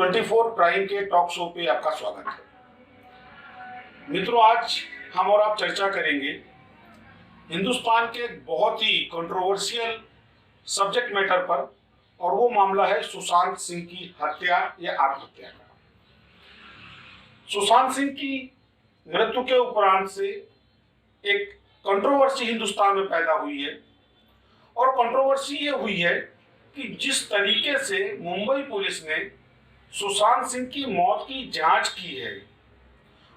24 prime के talk show पे आपका स्वागत है। मित्रों, आज हम और आप चर्चा करेंगे हिंदुस्तान के एक बहुत ही कंट्रोवर्शियल सब्जेक्ट मैटर पर, और वो मामला है सुशांत सिंह की हत्या या आत्महत्या का। सुशांत सिंह की मृत्यु के उपरांत से एक कंट्रोवर्सी हिंदुस्तान में पैदा हुई है, और कंट्रोवर्सी ये हुई है कि जिस तरीके से मुंबई पुलिस ने सुशांत सिंह की मौत की जांच की है,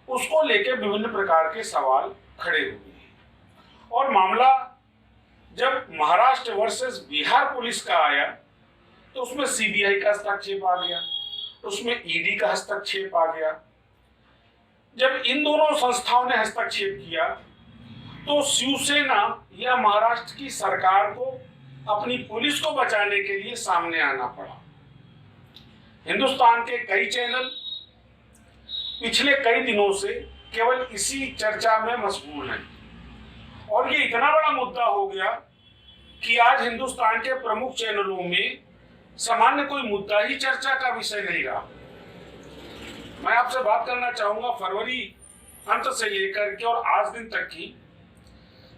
उसको लेकर विभिन्न प्रकार के सवाल खड़े हुए हैं। और मामला जब महाराष्ट्र वर्सेस बिहार पुलिस का आया तो उसमें सीबीआई का हस्तक्षेप आ गया, उसमें ईडी का हस्तक्षेप आ गया। जब इन दोनों संस्थाओं ने हस्तक्षेप किया तो शिवसेना या महाराष्ट्र की सरकार को अपनी पुलिस को बचाने के लिए सामने आना पड़ा। हिंदुस्तान के कई चैनल पिछले कई दिनों से केवल इसी चर्चा में मशगूल हैं, और ये इतना बड़ा मुद्दा हो गया कि आज हिंदुस्तान के प्रमुख चैनलों में सामान्य कोई मुद्दा ही चर्चा का विषय नहीं रहा। मैं आपसे बात करना चाहूंगा फरवरी अंत से लेकर के और आज दिन तक की,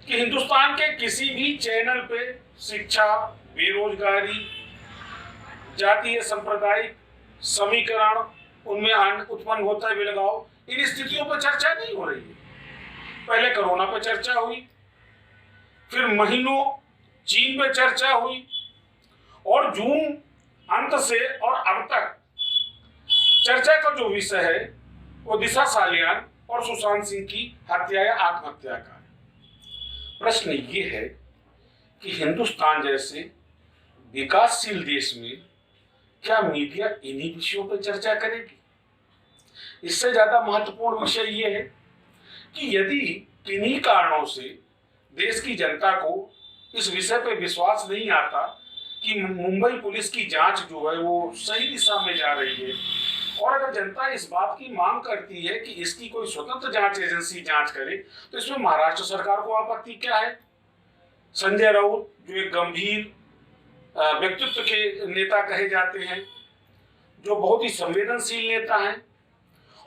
कि हिंदुस्तान के किसी भी चैनल पे शिक्षा, बेरोजगारी, जातीय सांप्रदायिक समीकरण उनमें उत्पन्न होता है विलगाव, इन स्थितियों पर चर्चा नहीं हो रही है। पहले कोरोना पर चर्चा हुई, फिर महीनों चीन पे चर्चा हुई, और जून अंत से और अब तक चर्चा का जो विषय है वो दिशा सालियान और सुशांत सिंह की हत्या या आत्महत्या का है। प्रश्न ये है कि हिंदुस्तान जैसे विकासशील देश में क्या मीडिया इन्हीं विषयों पर चर्चा करेगी? इससे ज्यादा महत्वपूर्ण विषय ये है कि यदि किन्हीं कारणों से देश की जनता को इस विषय पर विश्वास नहीं आता कि मुंबई पुलिस की जांच जो है वो सही दिशा में जा रही है, और अगर जनता इस बात की मांग करती है कि इसकी कोई स्वतंत्र जांच एजेंसी जांच करे, तो इसमें महाराष्ट्र सरकार को आपत्ति क्या है? संजय राउत जो एक गंभीर व्यक्तित्व के नेता कहे जाते हैं, जो बहुत ही संवेदनशील नेता हैं,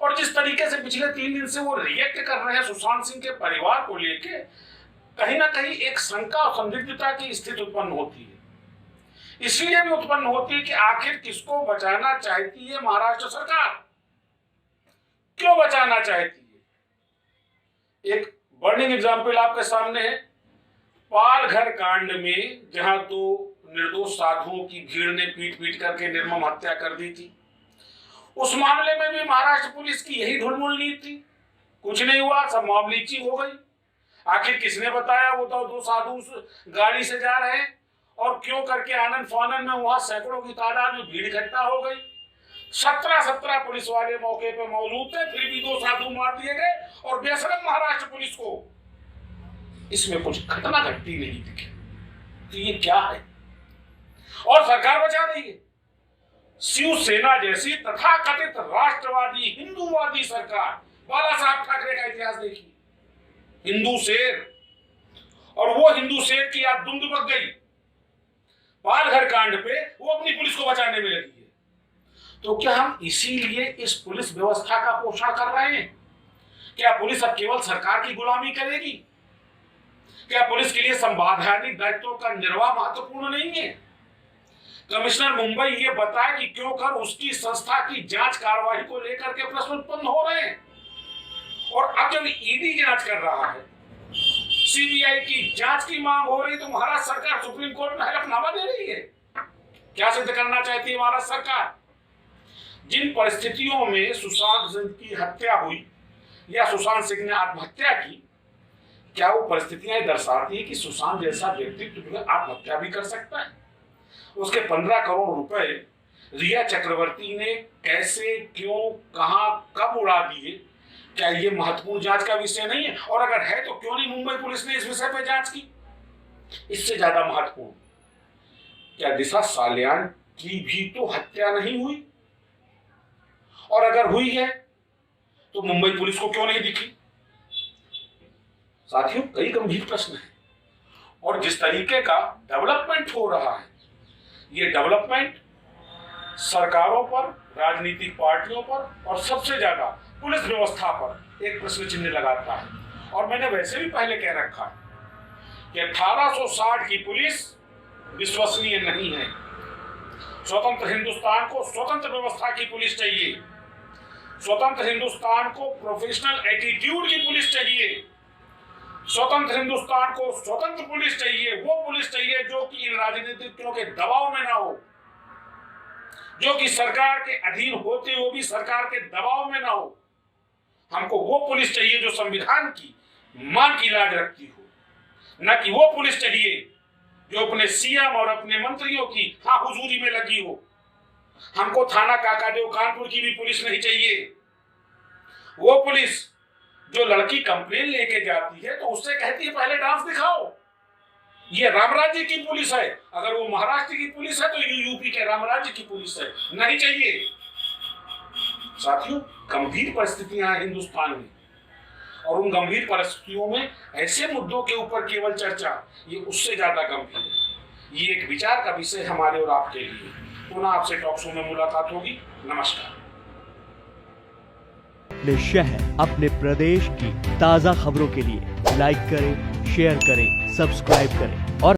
और जिस तरीके से पिछले 3 दिन से वो रिएक्ट कर रहे हैं सुशांत सिंह के परिवार को लेके, कहीं ना कहीं एक शंका और संदिग्धता की स्थिति उत्पन्न होती है। इसलिए भी उत्पन्न होती है कि आखिर किसको बचाना चाहती है महाराष्ट्र सरकार? क्यों बचाना चाहती है? एक बर्निंग एग्जाम्पल आपके सामने है। पालघर कांड में जहां तो निर्दोष साधुओं की भीड़ ने पीट पीट करके निर्मम हत्या कर दी थी, उस मामले में भी महाराष्ट्र पुलिस की यही ढुलमुल नीति थी। कुछ नहीं हुआ, सब मामलीची हो गई। आखिर किसने बताया? वो तो 2 साधु गाड़ी से जा रहे हैं, और क्यों करके आनंद फानन में वहां सैकड़ों की तादाद में भीड़ इकट्ठा हो गई। 17 पुलिस वाले मौके पे मौजूद थे, फिर भी 2 साधु मार दिए गए, और बेशरम महाराष्ट्र पुलिस को इसमें कुछ घटना घटती नहीं दिखी। तो ये क्या है? और सरकार बचा रही है। शिवसेना जैसी तथाकथित राष्ट्रवादी हिंदूवादी सरकार, बाला साहब ठाकरे का इतिहास देखिए, हिंदू शेर, और वो हिंदू शेर की याद दुम दुबक गई पालघर कांड पे, वो अपनी पुलिस को बचाने में लगी है। तो क्या हम इसीलिए इस पुलिस व्यवस्था का पोषण कर रहे हैं? क्या पुलिस अब केवल सरकार की गुलामी करेगी? क्या पुलिस के लिए संवैधानिक दायित्वों का निर्वाह महत्वपूर्ण नहीं है? कमिश्नर मुंबई ये बताए कि क्यों कर उसकी संस्था की जांच कार्रवाई को लेकर के प्रश्न उत्पन्न हो रहे हैं, और अब जब ईडी जांच कर रहा है, सीबीआई की जांच की मांग हो रही, तो महाराष्ट्र सरकार सुप्रीम कोर्ट में हलफनामा दे रही है। क्या सिद्ध करना चाहती है महाराष्ट्र सरकार? जिन परिस्थितियों में सुशांत सिंह की हत्या हुई या सुशांत सिंह ने आत्महत्या की, क्या वो परिस्थितियां दर्शाती है कि सुशांत जैसा व्यक्तित्व आत्महत्या भी कर सकता है? उसके 15 करोड़ रुपए रिया चक्रवर्ती ने कैसे, क्यों, कहां, कब उड़ा दिए? क्या ये महत्वपूर्ण जांच का विषय नहीं है? और अगर है तो क्यों नहीं मुंबई पुलिस ने इस विषय पर जांच की? इससे ज्यादा महत्वपूर्ण, क्या दिशा सालियान की भी तो हत्या नहीं हुई? और अगर हुई है तो मुंबई पुलिस को क्यों नहीं दिखी? साथियों, कई गंभीर प्रश्न हैं, और जिस तरीके का डेवलपमेंट हो रहा है, ये डेवलपमेंट सरकारों पर, राजनीतिक पार्टियों पर और सबसे ज्यादा पुलिस व्यवस्था पर एक प्रश्न चिन्ह लगाता है। और मैंने वैसे भी पहले कह रखा है कि 1860 की पुलिस विश्वसनीय नहीं है। स्वतंत्र हिंदुस्तान को स्वतंत्र व्यवस्था की पुलिस चाहिए। स्वतंत्र हिंदुस्तान को प्रोफेशनल एटीट्यूड की पुलिस चाहिए। स्वतंत्र हिंदुस्तान को स्वतंत्र पुलिस चाहिए। वो पुलिस चाहिए जो कि इन राजनीतिज्ञों के दबाव में ना हो, जो कि सरकार के अधीन होते हुए भी सरकार के दबाव में ना हो। हमको वो पुलिस चाहिए जो संविधान की मान की लाज रखती हो, न कि वो पुलिस चाहिए जो अपने सीएम और अपने मंत्रियों की हुजूरी में लगी हो। हमको थाना काकादेव कानपुर की भी पुलिस नहीं चाहिए। वो पुलिस जो लड़की कंप्लेन लेके जाती है तो उससे कहती है पहले डांस दिखाओ। ये रामराज्य की पुलिस है। अगर वो महाराष्ट्र की पुलिस है तो यूपी के रामराज्य की पुलिस है, नहीं चाहिए। साथियों, गंभीर परिस्थितियां हैं हिंदुस्तान में और उन गंभीर परिस्थितियों में ऐसे मुद्दों के ऊपर केवल चर्चा ये उससे ज्यादा गंभीर है। ये एक विचार का विषय हमारे और आपके लिए। पुनः आपसे टॉक शो में मुलाकात होगी। नमस्कार। अपने शहर, अपने प्रदेश की ताजा खबरों के लिए लाइक करें, शेयर करें, सब्सक्राइब करें।